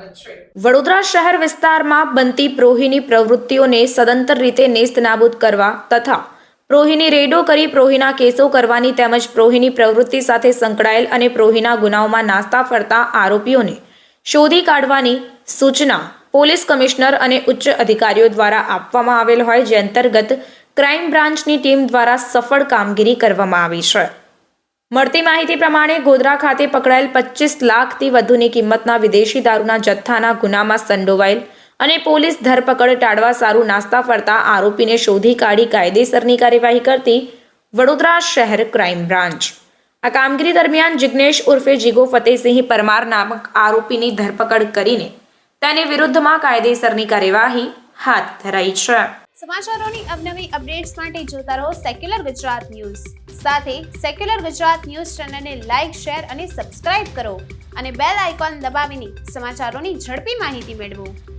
સ્વાગત છે। વડોદરા શહેર વિસ્તારમાં બનતી પ્રોહીની પ્રવૃત્તિઓને સદંતર રીતે નેસ્તનાબૂદ કરવા તથા પ્રોહીની રેડો કરી પ્રોહીના કેસો કરવાની તેમજ પ્રોહીની પ્રવૃત્તિ સાથે સંકળાયેલ અને પ્રોહીના ગુનાઓમાં નાસ્તા ફરતા આરોપીઓને શોધી કાઢવાની સૂચના પોલીસ કમિશનર અને ઉચ્ચ અધિકારીઓ દ્વારા આપવામાં આવેલ હોય, જે અંતર્ગત ક્રાઇમ બ્રાન્ચની ટીમ દ્વારા સફળ કામગીરી કરવામાં આવી છે। મળતી માહિતી પ્રમાણે ગોધરા ખાતે પકડાયેલ 25 લાખથી વધુની કિંમતના વિદેશી દારૂના જથ્થાના ગુનામાં સંડોવાયેલ અને પોલીસ ધરપકડ ટાળવા સારું નાસ્તા ફરતા આરોપીને શોધી કાઢી કાયદેસરની કાર્યવાહી કરતી વડોદરા શહેર ક્રાઇમ બ્રાન્ચ। આ કામગીરી દરમિયાન જિગ્નેશ ઉર્ફે જીગો ફતેહસિંહ પરમાર નામક આરોપીની ધરપકડ કરીને તેની વિરુદ્ધમાં કાયદેસરની કાર્યવાહી હાથ ધરાઈ છે। સમાચારોની અવનવી અપડેટ્સ માટે જોતા રહો સેક્યુલર ગુજરાત ન્યૂઝ। સાથે સેક્યુલર ગુજરાત ન્યૂઝ ચેનલને લાઇક, શેર અને સબસ્ક્રાઇબ કરો અને બેલ આઇકોન દબાવીને સમાચારોની ઝડપી માહિતી મેળવો।